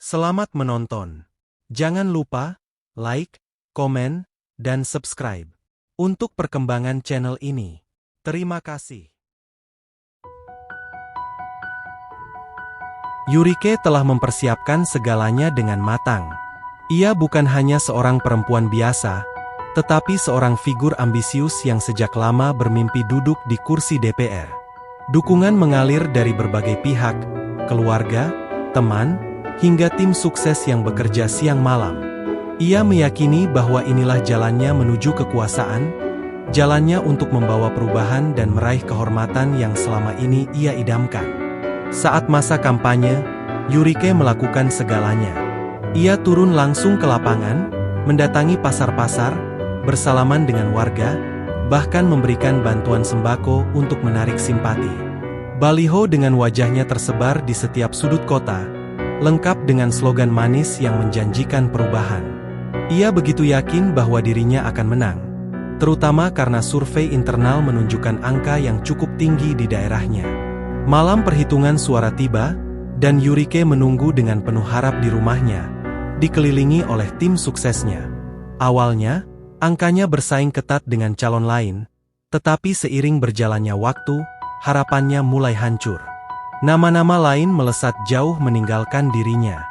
Selamat menonton. Jangan lupa like, komen, dan subscribe untuk perkembangan channel ini. Terima kasih. Yurike telah mempersiapkan segalanya dengan matang. Ia bukan hanya seorang perempuan biasa, tetapi seorang figur ambisius yang sejak lama bermimpi duduk di kursi DPR. Dukungan mengalir dari berbagai pihak, keluarga, teman, hingga tim sukses yang bekerja siang malam. Ia meyakini bahwa inilah jalannya menuju kekuasaan, jalannya untuk membawa perubahan dan meraih kehormatan yang selama ini ia idamkan. Saat masa kampanye, Yurike melakukan segalanya. Ia turun langsung ke lapangan, mendatangi pasar-pasar, bersalaman dengan warga, bahkan memberikan bantuan sembako untuk menarik simpati. Baliho dengan wajahnya tersebar di setiap sudut kota, lengkap dengan slogan manis yang menjanjikan perubahan. Ia begitu yakin bahwa dirinya akan menang, terutama karena survei internal menunjukkan angka yang cukup tinggi di daerahnya. Malam perhitungan suara tiba, dan Yurike menunggu dengan penuh harap di rumahnya, dikelilingi oleh tim suksesnya. Awalnya, angkanya bersaing ketat dengan calon lain, tetapi seiring berjalannya waktu, harapannya mulai hancur. Nama-nama lain melesat jauh meninggalkan dirinya.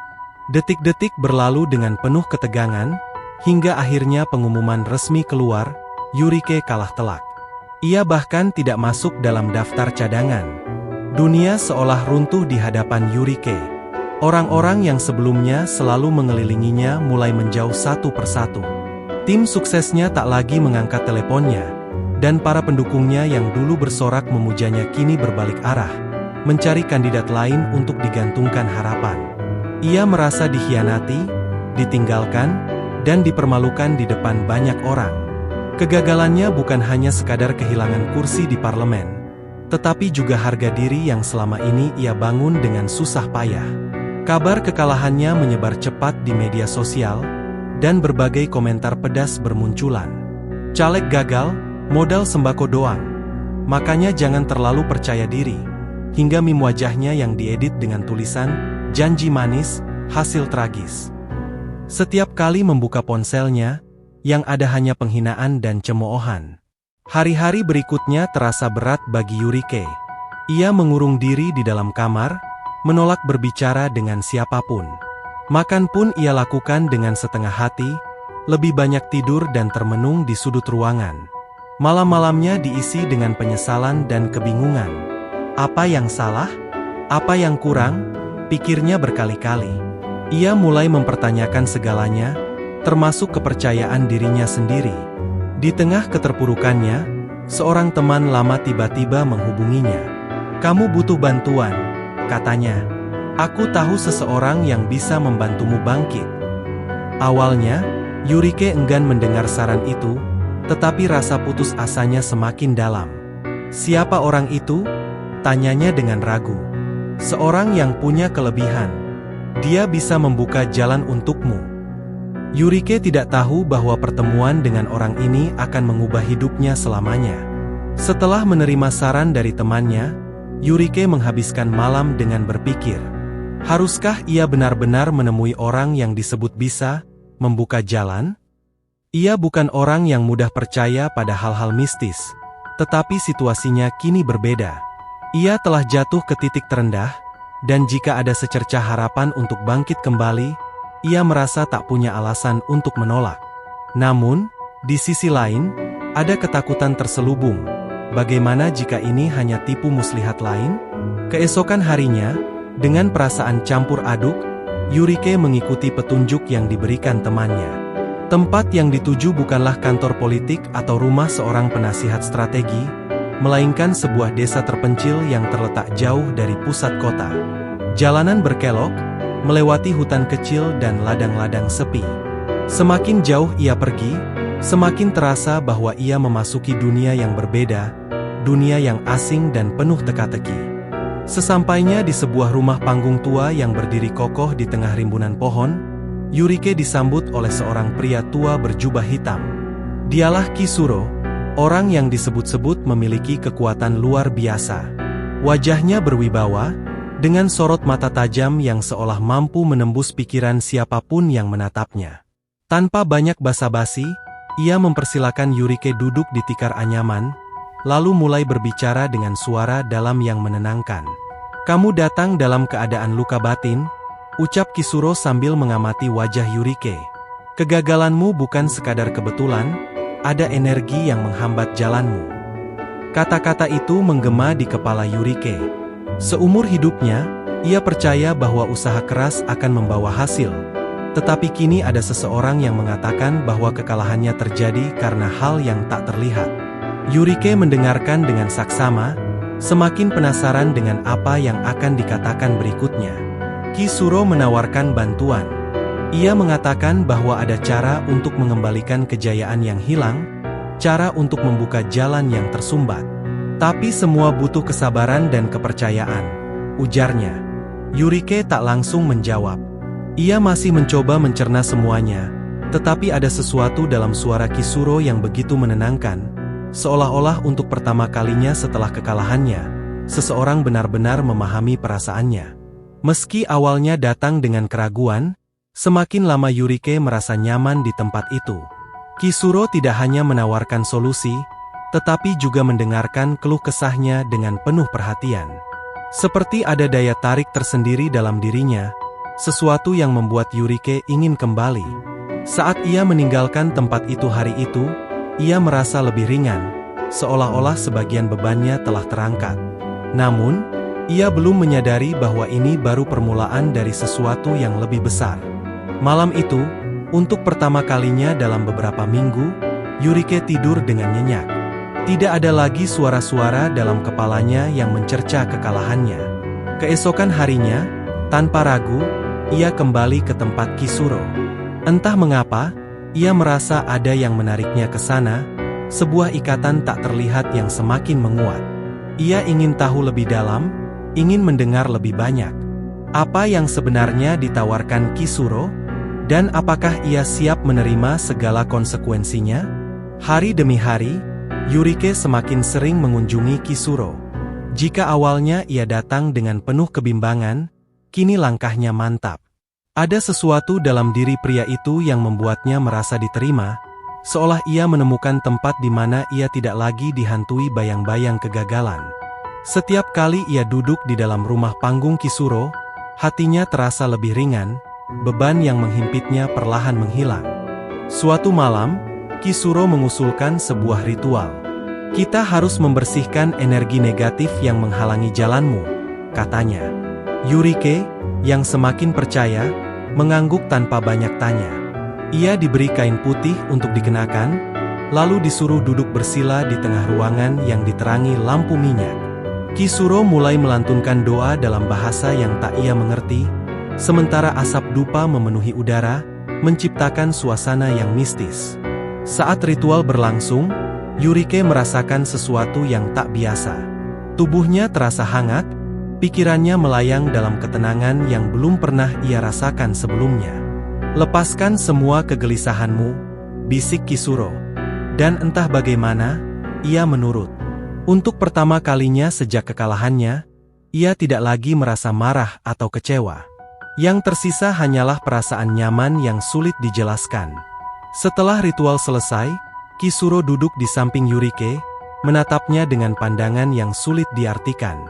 Detik-detik berlalu dengan penuh ketegangan, hingga akhirnya pengumuman resmi keluar, Yurike kalah telak. Ia bahkan tidak masuk dalam daftar cadangan. Dunia seolah runtuh di hadapan Yurike. Orang-orang yang sebelumnya selalu mengelilinginya mulai menjauh satu persatu. Tim suksesnya tak lagi mengangkat teleponnya, dan para pendukungnya yang dulu bersorak memujanya kini berbalik arah, mencari kandidat lain untuk digantungkan harapan. Ia merasa dikhianati, ditinggalkan, dan dipermalukan di depan banyak orang. Kegagalannya bukan hanya sekadar kehilangan kursi di parlemen, tetapi juga harga diri yang selama ini ia bangun dengan susah payah. Kabar kekalahannya menyebar cepat di media sosial, dan berbagai komentar pedas bermunculan. Caleg gagal, modal sembako doang. Makanya jangan terlalu percaya diri. Hingga meme wajahnya yang diedit dengan tulisan, janji manis, hasil tragis. Setiap kali membuka ponselnya, yang ada hanya penghinaan dan cemoohan. Hari-hari berikutnya terasa berat bagi Yurike. Ia mengurung diri di dalam kamar, menolak berbicara dengan siapapun. Makan pun ia lakukan dengan setengah hati, lebih banyak tidur dan termenung di sudut ruangan. Malam-malamnya diisi dengan penyesalan dan kebingungan. Apa yang salah? Apa yang kurang? Pikirnya berkali-kali. Ia mulai mempertanyakan segalanya, termasuk kepercayaan dirinya sendiri. Di tengah keterpurukannya, seorang teman lama tiba-tiba menghubunginya. "Kamu butuh bantuan," katanya. "Aku tahu seseorang yang bisa membantumu bangkit." Awalnya, Yurike enggan mendengar saran itu, tetapi rasa putus asanya semakin dalam. "Siapa orang itu?" tanyanya dengan ragu. "Seorang yang punya kelebihan. Dia bisa membuka jalan untukmu." Yurike tidak tahu bahwa pertemuan dengan orang ini akan mengubah hidupnya selamanya. Setelah menerima saran dari temannya, Yurike menghabiskan malam dengan berpikir, haruskah ia benar-benar menemui orang yang disebut bisa membuka jalan? Ia bukan orang yang mudah percaya pada hal-hal mistis, tetapi situasinya kini berbeda. Ia telah jatuh ke titik terendah, dan jika ada secercah harapan untuk bangkit kembali, ia merasa tak punya alasan untuk menolak. Namun, di sisi lain, ada ketakutan terselubung. Bagaimana jika ini hanya tipu muslihat lain? Keesokan harinya, dengan perasaan campur aduk, Yurike mengikuti petunjuk yang diberikan temannya. Tempat yang dituju bukanlah kantor politik atau rumah seorang penasihat strategi, melainkan sebuah desa terpencil yang terletak jauh dari pusat kota. Jalanan berkelok, melewati hutan kecil dan ladang-ladang sepi. Semakin jauh ia pergi, semakin terasa bahwa ia memasuki dunia yang berbeda, dunia yang asing dan penuh teka-teki. Sesampainya di sebuah rumah panggung tua yang berdiri kokoh di tengah rimbunan pohon, Yurike disambut oleh seorang pria tua berjubah hitam. Dialah Kisuro, orang yang disebut-sebut memiliki kekuatan luar biasa. Wajahnya berwibawa, dengan sorot mata tajam yang seolah mampu menembus pikiran siapapun yang menatapnya. Tanpa banyak basa-basi, ia mempersilakan Yurike duduk di tikar anyaman, lalu mulai berbicara dengan suara dalam yang menenangkan. "Kamu datang dalam keadaan luka batin," ucap Kisuro sambil mengamati wajah Yurike. "Kegagalanmu bukan sekadar kebetulan, ada energi yang menghambat jalanmu." Kata-kata itu menggema di kepala Yurike. Seumur hidupnya, ia percaya bahwa usaha keras akan membawa hasil. Tetapi kini ada seseorang yang mengatakan bahwa kekalahannya terjadi karena hal yang tak terlihat. Yurike mendengarkan dengan saksama, semakin penasaran dengan apa yang akan dikatakan berikutnya. Kisuro menawarkan bantuan. Ia mengatakan bahwa ada cara untuk mengembalikan kejayaan yang hilang, cara untuk membuka jalan yang tersumbat. Tapi semua butuh kesabaran dan kepercayaan, ujarnya. Yurike tak langsung menjawab. Ia masih mencoba mencerna semuanya, tetapi ada sesuatu dalam suara Kisuro yang begitu menenangkan, seolah-olah untuk pertama kalinya setelah kekalahannya, seseorang benar-benar memahami perasaannya. Meski awalnya datang dengan keraguan, semakin lama Yurike merasa nyaman di tempat itu. Kisuro tidak hanya menawarkan solusi, tetapi juga mendengarkan keluh kesahnya dengan penuh perhatian. Seperti ada daya tarik tersendiri dalam dirinya, sesuatu yang membuat Yurike ingin kembali. Saat ia meninggalkan tempat itu hari itu, ia merasa lebih ringan, seolah-olah sebagian bebannya telah terangkat. Namun, ia belum menyadari bahwa ini baru permulaan dari sesuatu yang lebih besar. Malam itu, untuk pertama kalinya dalam beberapa minggu, Yurike tidur dengan nyenyak. Tidak ada lagi suara-suara dalam kepalanya yang mencerca kekalahannya. Keesokan harinya, tanpa ragu, ia kembali ke tempat Kisuro. Entah mengapa, ia merasa ada yang menariknya ke sana, sebuah ikatan tak terlihat yang semakin menguat. Ia ingin tahu lebih dalam, ingin mendengar lebih banyak. Apa yang sebenarnya ditawarkan Kisuro? Dan apakah ia siap menerima segala konsekuensinya? Hari demi hari, Yurike semakin sering mengunjungi Kisuro. Jika awalnya ia datang dengan penuh kebimbangan, kini langkahnya mantap. Ada sesuatu dalam diri pria itu yang membuatnya merasa diterima, seolah ia menemukan tempat di mana ia tidak lagi dihantui bayang-bayang kegagalan. Setiap kali ia duduk di dalam rumah panggung Kisuro, hatinya terasa lebih ringan, beban yang menghimpitnya perlahan menghilang. Suatu malam, Kisuro mengusulkan sebuah ritual. "Kita harus membersihkan energi negatif yang menghalangi jalanmu," katanya. Yurike, yang semakin percaya, mengangguk tanpa banyak tanya. Ia diberi kain putih untuk dikenakan, lalu disuruh duduk bersila di tengah ruangan yang diterangi lampu minyak. Kisuro mulai melantunkan doa dalam bahasa yang tak ia mengerti, sementara asap dupa memenuhi udara, menciptakan suasana yang mistis. Saat ritual berlangsung, Yurike merasakan sesuatu yang tak biasa. Tubuhnya terasa hangat, pikirannya melayang dalam ketenangan yang belum pernah ia rasakan sebelumnya. "Lepaskan semua kegelisahanmu," bisik Kisuro. Dan entah bagaimana, ia menurut. Untuk pertama kalinya sejak kekalahannya, ia tidak lagi merasa marah atau kecewa. Yang tersisa hanyalah perasaan nyaman yang sulit dijelaskan. Setelah ritual selesai, Kisuro duduk di samping Yurike, menatapnya dengan pandangan yang sulit diartikan.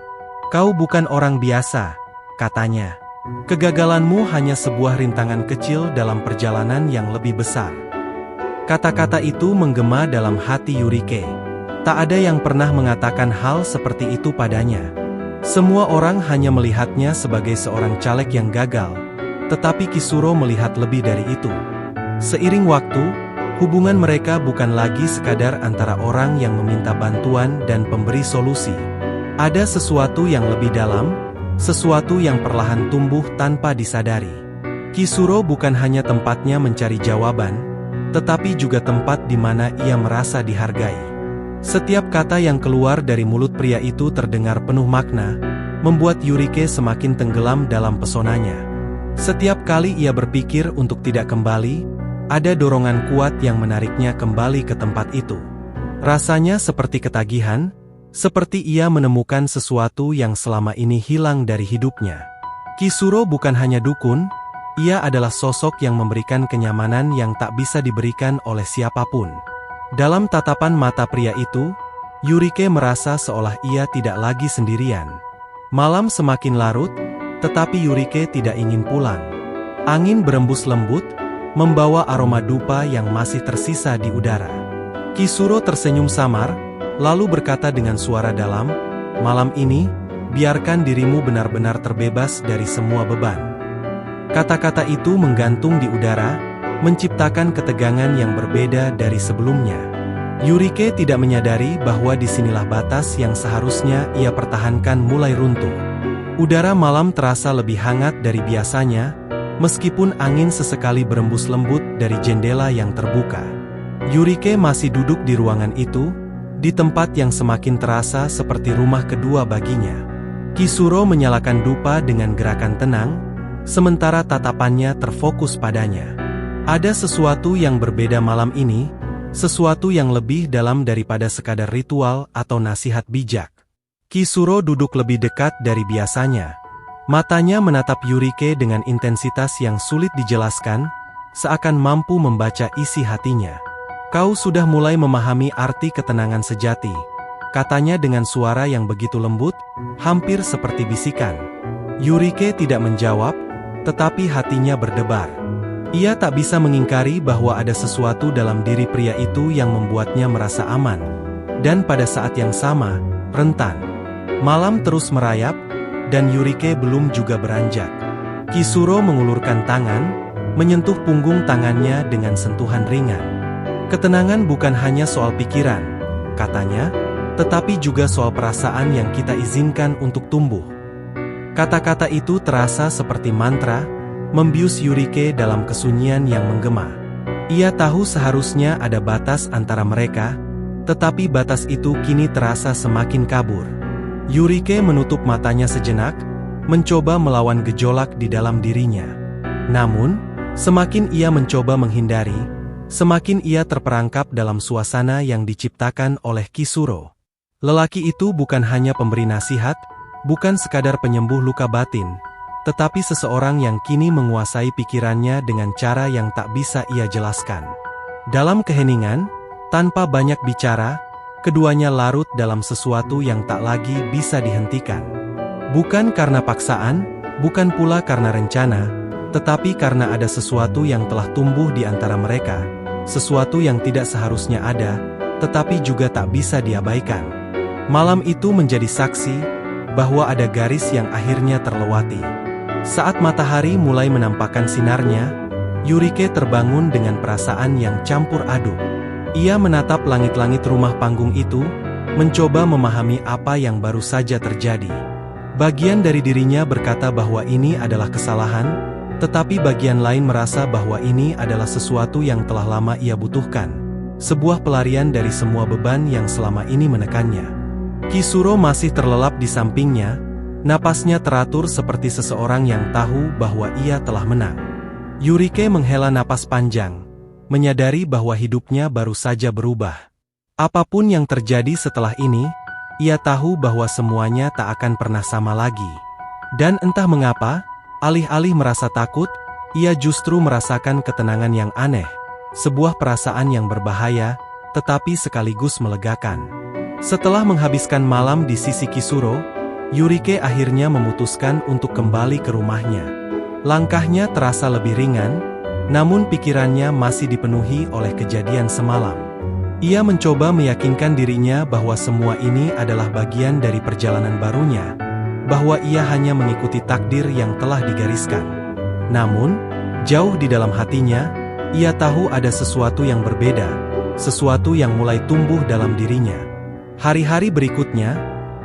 "Kau bukan orang biasa," katanya. "Kegagalanmu hanya sebuah rintangan kecil dalam perjalanan yang lebih besar." Kata-kata itu menggema dalam hati Yurike. Tak ada yang pernah mengatakan hal seperti itu padanya. Semua orang hanya melihatnya sebagai seorang caleg yang gagal, tetapi Kisuro melihat lebih dari itu. Seiring waktu, hubungan mereka bukan lagi sekadar antara orang yang meminta bantuan dan pemberi solusi. Ada sesuatu yang lebih dalam, sesuatu yang perlahan tumbuh tanpa disadari. Kisuro bukan hanya tempatnya mencari jawaban, tetapi juga tempat di mana ia merasa dihargai. Setiap kata yang keluar dari mulut pria itu terdengar penuh makna, membuat Yurike semakin tenggelam dalam pesonanya. Setiap kali ia berpikir untuk tidak kembali, ada dorongan kuat yang menariknya kembali ke tempat itu. Rasanya seperti ketagihan, Seperti ia menemukan sesuatu yang selama ini hilang dari hidupnya. Kisuro bukan hanya dukun, ia adalah sosok yang memberikan kenyamanan yang tak bisa diberikan oleh siapapun. Dalam tatapan mata pria itu, Yurike merasa seolah ia tidak lagi sendirian. Malam semakin larut, tetapi Yurike tidak ingin pulang. Angin berembus lembut, membawa aroma dupa yang masih tersisa di udara. Kisuro tersenyum samar, lalu berkata dengan suara dalam, "Malam ini, biarkan dirimu benar-benar terbebas dari semua beban." Kata-kata itu menggantung di udara, menciptakan ketegangan yang berbeda dari sebelumnya. Yurike tidak menyadari bahwa disinilah batas yang seharusnya ia pertahankan mulai runtuh. Udara malam terasa lebih hangat dari biasanya, meskipun angin sesekali berembus lembut dari jendela yang terbuka. Yurike masih duduk di ruangan itu, di tempat yang semakin terasa seperti rumah kedua baginya. Kisuro menyalakan dupa dengan gerakan tenang, sementara tatapannya terfokus padanya. Ada sesuatu yang berbeda malam ini, sesuatu yang lebih dalam daripada sekadar ritual atau nasihat bijak. Kisuro duduk lebih dekat dari biasanya. Matanya menatap Yurike dengan intensitas yang sulit dijelaskan, seakan mampu membaca isi hatinya. "Kau sudah mulai memahami arti ketenangan sejati," katanya dengan suara yang begitu lembut, hampir seperti bisikan. Yurike tidak menjawab, tetapi hatinya berdebar. Ia tak bisa mengingkari bahwa ada sesuatu dalam diri pria itu yang membuatnya merasa aman. Dan pada saat yang sama, rentan. Malam terus merayap, dan Yurike belum juga beranjak. Kisuro mengulurkan tangan, menyentuh punggung tangannya dengan sentuhan ringan. "Ketenangan bukan hanya soal pikiran," katanya, "tetapi juga soal perasaan yang kita izinkan untuk tumbuh." Kata-kata itu terasa seperti mantra, membius Yurike dalam kesunyian yang menggema. Ia tahu seharusnya ada batas antara mereka, tetapi batas itu kini terasa semakin kabur. Yurike menutup matanya sejenak, mencoba melawan gejolak di dalam dirinya. Namun, semakin ia mencoba menghindari, semakin ia terperangkap dalam suasana yang diciptakan oleh Kisuro. Lelaki itu bukan hanya pemberi nasihat, bukan sekadar penyembuh luka batin, tetapi seseorang yang kini menguasai pikirannya dengan cara yang tak bisa ia jelaskan. Dalam keheningan, tanpa banyak bicara, keduanya larut dalam sesuatu yang tak lagi bisa dihentikan. Bukan karena paksaan, bukan pula karena rencana, tetapi karena ada sesuatu yang telah tumbuh di antara mereka, sesuatu yang tidak seharusnya ada, tetapi juga tak bisa diabaikan. Malam itu menjadi saksi bahwa ada garis yang akhirnya terlewati. Saat matahari mulai menampakkan sinarnya, Yurike terbangun dengan perasaan yang campur aduk. Ia menatap langit-langit rumah panggung itu, mencoba memahami apa yang baru saja terjadi. Bagian dari dirinya berkata bahwa ini adalah kesalahan, tetapi bagian lain merasa bahwa ini adalah sesuatu yang telah lama ia butuhkan. Sebuah pelarian dari semua beban yang selama ini menekannya. Kisuro masih terlelap di sampingnya, napasnya teratur seperti seseorang yang tahu bahwa ia telah menang. Yurike menghela napas panjang, menyadari bahwa hidupnya baru saja berubah. Apapun yang terjadi setelah ini, ia tahu bahwa semuanya tak akan pernah sama lagi. Dan entah mengapa, alih-alih merasa takut, ia justru merasakan ketenangan yang aneh. Sebuah perasaan yang berbahaya, tetapi sekaligus melegakan. Setelah menghabiskan malam di sisi Kisuro, Yurike akhirnya memutuskan untuk kembali ke rumahnya. Langkahnya terasa lebih ringan, namun pikirannya masih dipenuhi oleh kejadian semalam. Ia mencoba meyakinkan dirinya bahwa semua ini adalah bagian dari perjalanan barunya, bahwa ia hanya mengikuti takdir yang telah digariskan. Namun, jauh di dalam hatinya, ia tahu ada sesuatu yang berbeda, sesuatu yang mulai tumbuh dalam dirinya. Hari-hari berikutnya,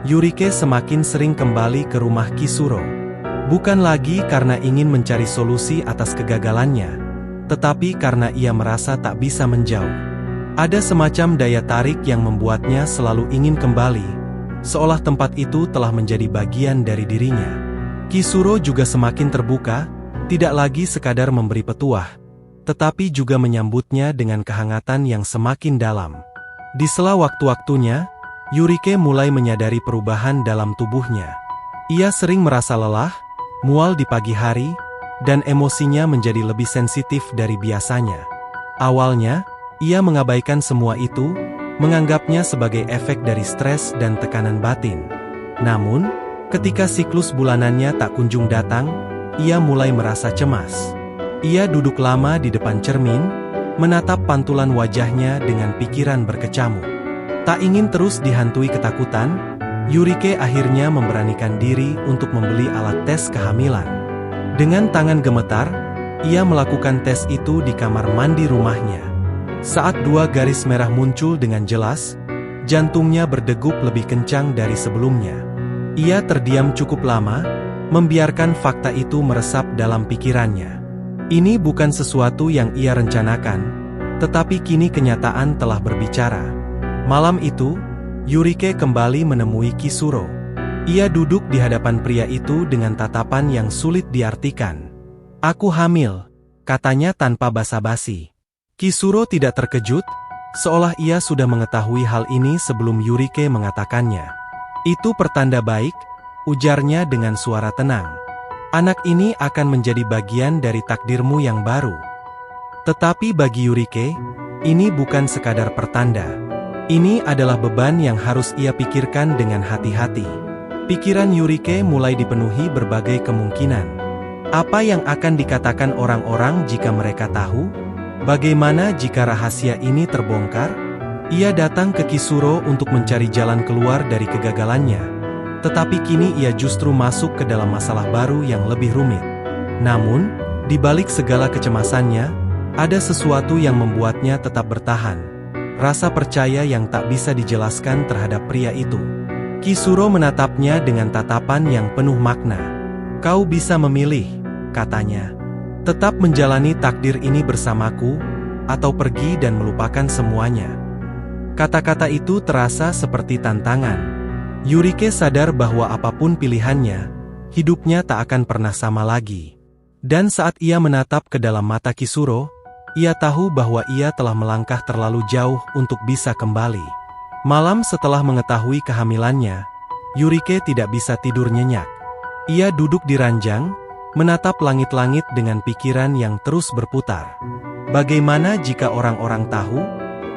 Yurike semakin sering kembali ke rumah Kisuro. Bukan lagi karena ingin mencari solusi atas kegagalannya, tetapi karena ia merasa tak bisa menjauh. Ada semacam daya tarik yang membuatnya selalu ingin kembali, seolah tempat itu telah menjadi bagian dari dirinya. Kisuro juga semakin terbuka, tidak lagi sekadar memberi petuah, tetapi juga menyambutnya dengan kehangatan yang semakin dalam. Di sela waktu-waktunya, Yurike mulai menyadari perubahan dalam tubuhnya. Ia sering merasa lelah, mual di pagi hari, dan emosinya menjadi lebih sensitif dari biasanya. Awalnya, ia mengabaikan semua itu, menganggapnya sebagai efek dari stres dan tekanan batin. Namun, ketika siklus bulanannya tak kunjung datang, ia mulai merasa cemas. Ia duduk lama di depan cermin, menatap pantulan wajahnya dengan pikiran berkecamuk. Tak ingin terus dihantui ketakutan, Yurike akhirnya memberanikan diri untuk membeli alat tes kehamilan. Dengan tangan gemetar, ia melakukan tes itu di kamar mandi rumahnya. Saat 2 garis merah muncul dengan jelas, jantungnya berdegup lebih kencang dari sebelumnya. Ia terdiam cukup lama, membiarkan fakta itu meresap dalam pikirannya. Ini bukan sesuatu yang ia rencanakan, tetapi kini kenyataan telah berbicara. Malam itu, Yurike kembali menemui Kisuro. Ia duduk di hadapan pria itu dengan tatapan yang sulit diartikan. "Aku hamil," katanya tanpa basa-basi. Kisuro tidak terkejut, seolah ia sudah mengetahui hal ini sebelum Yurike mengatakannya. "Itu pertanda baik," ujarnya dengan suara tenang. "Anak ini akan menjadi bagian dari takdirmu yang baru." Tetapi bagi Yurike, ini bukan sekadar pertanda. Ini adalah beban yang harus ia pikirkan dengan hati-hati. Pikiran Yurike mulai dipenuhi berbagai kemungkinan. Apa yang akan dikatakan orang-orang jika mereka tahu? Bagaimana jika rahasia ini terbongkar? Ia datang ke Kisuro untuk mencari jalan keluar dari kegagalannya. Tetapi kini ia justru masuk ke dalam masalah baru yang lebih rumit. Namun, di balik segala kecemasannya, ada sesuatu yang membuatnya tetap bertahan. Rasa percaya yang tak bisa dijelaskan terhadap pria itu. Kisuro menatapnya dengan tatapan yang penuh makna. "Kau bisa memilih," katanya. "Tetap menjalani takdir ini bersamaku, atau pergi dan melupakan semuanya." Kata-kata itu terasa seperti tantangan. Yurike sadar bahwa apapun pilihannya, hidupnya tak akan pernah sama lagi. Dan saat ia menatap ke dalam mata Kisuro, ia tahu bahwa ia telah melangkah terlalu jauh untuk bisa kembali. Malam setelah mengetahui kehamilannya, Yurike tidak bisa tidur nyenyak. Ia duduk di ranjang, menatap langit-langit dengan pikiran yang terus berputar. Bagaimana jika orang-orang tahu?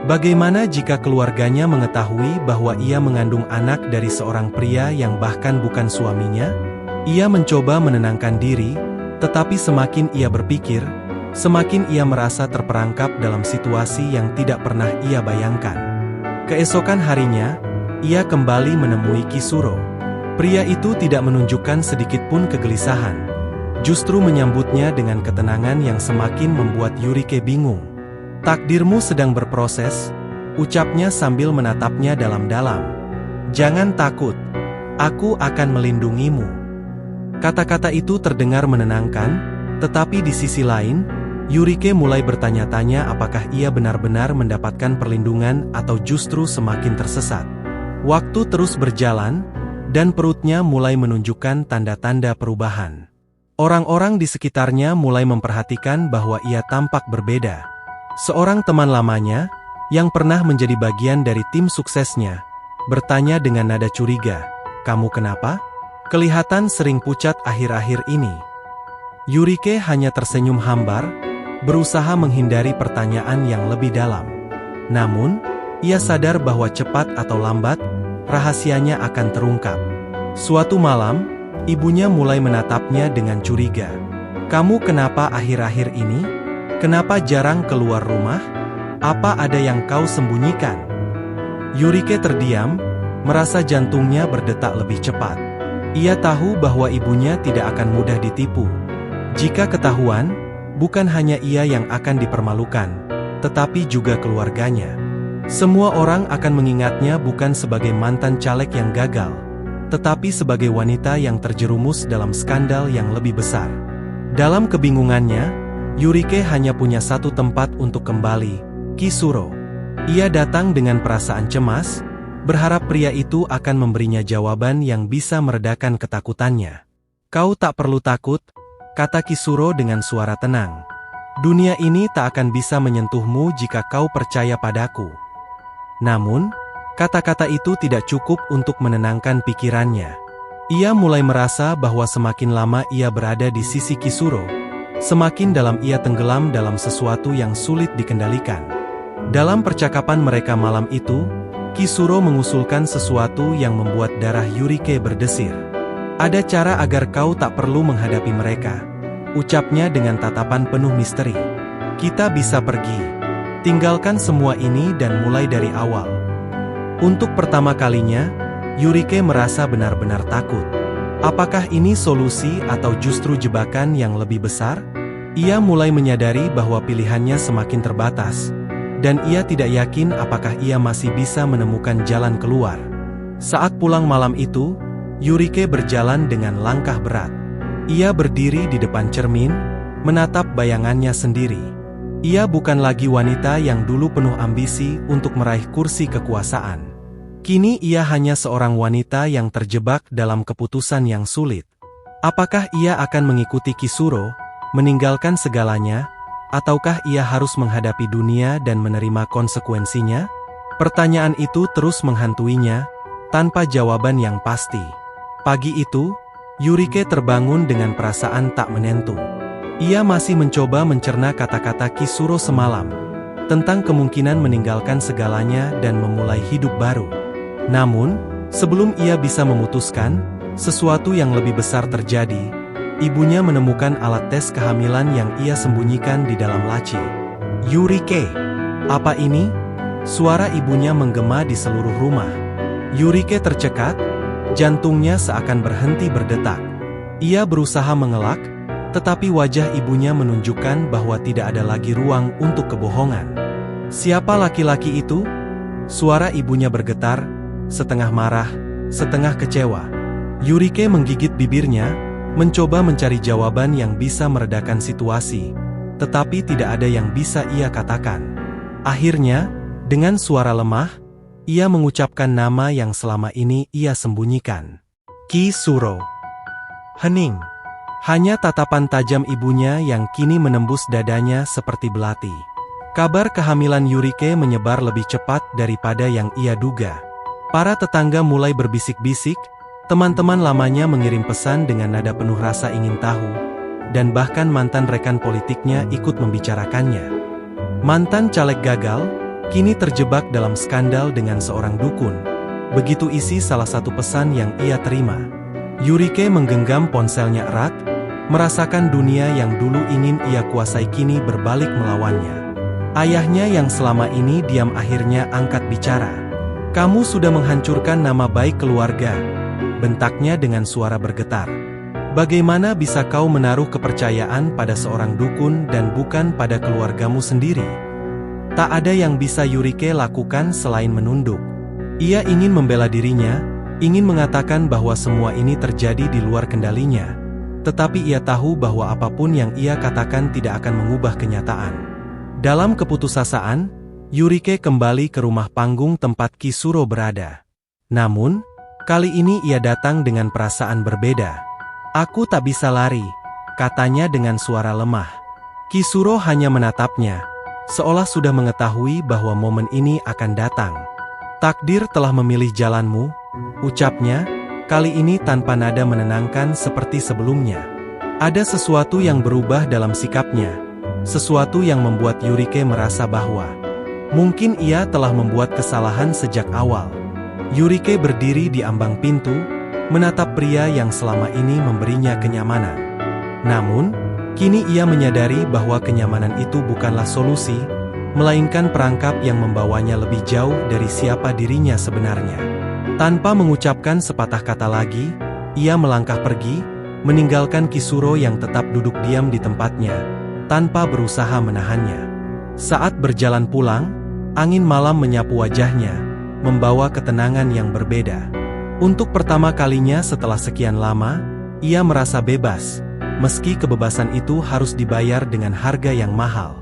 Bagaimana jika keluarganya mengetahui bahwa ia mengandung anak dari seorang pria yang bahkan bukan suaminya? Ia mencoba menenangkan diri, tetapi semakin ia berpikir, semakin ia merasa terperangkap dalam situasi yang tidak pernah ia bayangkan. Keesokan harinya, ia kembali menemui Kisuro. Pria itu tidak menunjukkan sedikitpun kegelisahan. Justru menyambutnya dengan ketenangan yang semakin membuat Yurike bingung. "Takdirmu sedang berproses," ucapnya sambil menatapnya dalam-dalam. "Jangan takut, aku akan melindungimu." Kata-kata itu terdengar menenangkan, tetapi di sisi lain, Yurike mulai bertanya-tanya apakah ia benar-benar mendapatkan perlindungan atau justru semakin tersesat. Waktu terus berjalan, dan perutnya mulai menunjukkan tanda-tanda perubahan. Orang-orang di sekitarnya mulai memperhatikan bahwa ia tampak berbeda. Seorang teman lamanya, yang pernah menjadi bagian dari tim suksesnya, bertanya dengan nada curiga, "Kamu kenapa? Kelihatan sering pucat akhir-akhir ini." Yurike hanya tersenyum hambar, berusaha menghindari pertanyaan yang lebih dalam. Namun, ia sadar bahwa cepat atau lambat, rahasianya akan terungkap. Suatu malam, ibunya mulai menatapnya dengan curiga. "Kamu kenapa akhir-akhir ini? Kenapa jarang keluar rumah? Apa ada yang kau sembunyikan?" Yurike terdiam, merasa jantungnya berdetak lebih cepat. Ia tahu bahwa ibunya tidak akan mudah ditipu. Jika ketahuan, bukan hanya ia yang akan dipermalukan, tetapi juga keluarganya. Semua orang akan mengingatnya bukan sebagai mantan caleg yang gagal, tetapi sebagai wanita yang terjerumus dalam skandal yang lebih besar. Dalam kebingungannya, Yurike hanya punya satu tempat untuk kembali, Kisuro. Ia datang dengan perasaan cemas, berharap pria itu akan memberinya jawaban yang bisa meredakan ketakutannya. "Kau tak perlu takut," kata Kisuro dengan suara tenang. "Dunia ini tak akan bisa menyentuhmu jika kau percaya padaku." Namun, Kata-kata itu tidak cukup untuk menenangkan pikirannya. Ia mulai merasa bahwa semakin lama ia berada di sisi Kisuro, semakin dalam ia tenggelam dalam sesuatu yang sulit dikendalikan. Dalam percakapan mereka malam itu, Kisuro mengusulkan sesuatu yang membuat darah Yurike berdesir. "Ada cara agar kau tak perlu menghadapi mereka," ucapnya dengan tatapan penuh misteri. "Kita bisa pergi. Tinggalkan semua ini dan mulai dari awal." Untuk pertama kalinya, Yurike merasa benar-benar takut. Apakah ini solusi atau justru jebakan yang lebih besar? Ia mulai menyadari bahwa pilihannya semakin terbatas, dan ia tidak yakin apakah ia masih bisa menemukan jalan keluar. Saat pulang malam itu, Yurike berjalan dengan langkah berat. Ia berdiri di depan cermin, menatap bayangannya sendiri. Ia bukan lagi wanita yang dulu penuh ambisi untuk meraih kursi kekuasaan. Kini ia hanya seorang wanita yang terjebak dalam keputusan yang sulit. Apakah ia akan mengikuti Kisuro, meninggalkan segalanya, ataukah ia harus menghadapi dunia dan menerima konsekuensinya? Pertanyaan itu terus menghantuinya, tanpa jawaban yang pasti. Pagi itu, Yurike terbangun dengan perasaan tak menentu. Ia masih mencoba mencerna kata-kata Kisuro semalam, tentang kemungkinan meninggalkan segalanya dan memulai hidup baru. Namun, sebelum ia bisa memutuskan, sesuatu yang lebih besar terjadi. Ibunya menemukan alat tes kehamilan yang ia sembunyikan di dalam laci. "Yurike, apa ini?" Suara ibunya menggema di seluruh rumah. Yurike tercekat, jantungnya seakan berhenti berdetak. Ia berusaha mengelak, tetapi wajah ibunya menunjukkan bahwa tidak ada lagi ruang untuk kebohongan. "Siapa laki-laki itu?" Suara ibunya bergetar, setengah marah, setengah kecewa. Yurike menggigit bibirnya, mencoba mencari jawaban yang bisa meredakan situasi, tetapi tidak ada yang bisa ia katakan. Akhirnya, dengan suara lemah, ia mengucapkan nama yang selama ini ia sembunyikan. "Kisuro." Hening. Hanya tatapan tajam ibunya yang kini menembus dadanya seperti belati. Kabar kehamilan Yurike menyebar lebih cepat daripada yang ia duga. Para tetangga mulai berbisik-bisik, teman-teman lamanya mengirim pesan dengan nada penuh rasa ingin tahu, dan bahkan mantan rekan politiknya ikut membicarakannya. Mantan caleg gagal, kini terjebak dalam skandal dengan seorang dukun. Begitu isi salah satu pesan yang ia terima. Yurike menggenggam ponselnya erat, merasakan dunia yang dulu ingin ia kuasai kini berbalik melawannya. Ayahnya yang selama ini diam akhirnya angkat bicara. "Kamu sudah menghancurkan nama baik keluarga," bentaknya dengan suara bergetar. "Bagaimana bisa kau menaruh kepercayaan pada seorang dukun dan bukan pada keluargamu sendiri?" Tak ada yang bisa Yurike lakukan selain menunduk. Ia ingin membela dirinya, ingin mengatakan bahwa semua ini terjadi di luar kendalinya. Tetapi ia tahu bahwa apapun yang ia katakan tidak akan mengubah kenyataan. Dalam keputusasaan, Yurike kembali ke rumah panggung tempat Kisuro berada. Namun, kali ini ia datang dengan perasaan berbeda. "Aku tak bisa lari," katanya dengan suara lemah. Kisuro hanya menatapnya, seolah sudah mengetahui bahwa momen ini akan datang. "Takdir telah memilih jalanmu," ucapnya, kali ini tanpa nada menenangkan seperti sebelumnya. Ada sesuatu yang berubah dalam sikapnya, sesuatu yang membuat Yurike merasa bahwa mungkin ia telah membuat kesalahan sejak awal. Yurike berdiri di ambang pintu, menatap pria yang selama ini memberinya kenyamanan. Namun, kini ia menyadari bahwa kenyamanan itu bukanlah solusi, melainkan perangkap yang membawanya lebih jauh dari siapa dirinya sebenarnya. Tanpa mengucapkan sepatah kata lagi, ia melangkah pergi, meninggalkan Kisuro yang tetap duduk diam di tempatnya, tanpa berusaha menahannya. Saat berjalan pulang, angin malam menyapu wajahnya, membawa ketenangan yang berbeda. Untuk pertama kalinya setelah sekian lama, ia merasa bebas, meski kebebasan itu harus dibayar dengan harga yang mahal.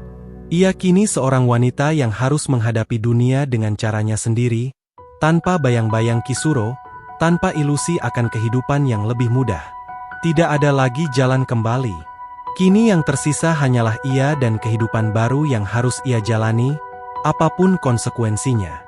Ia kini seorang wanita yang harus menghadapi dunia dengan caranya sendiri, tanpa bayang-bayang Kisuro, tanpa ilusi akan kehidupan yang lebih mudah. Tidak ada lagi jalan kembali. Kini yang tersisa hanyalah ia dan kehidupan baru yang harus ia jalani, apapun konsekuensinya.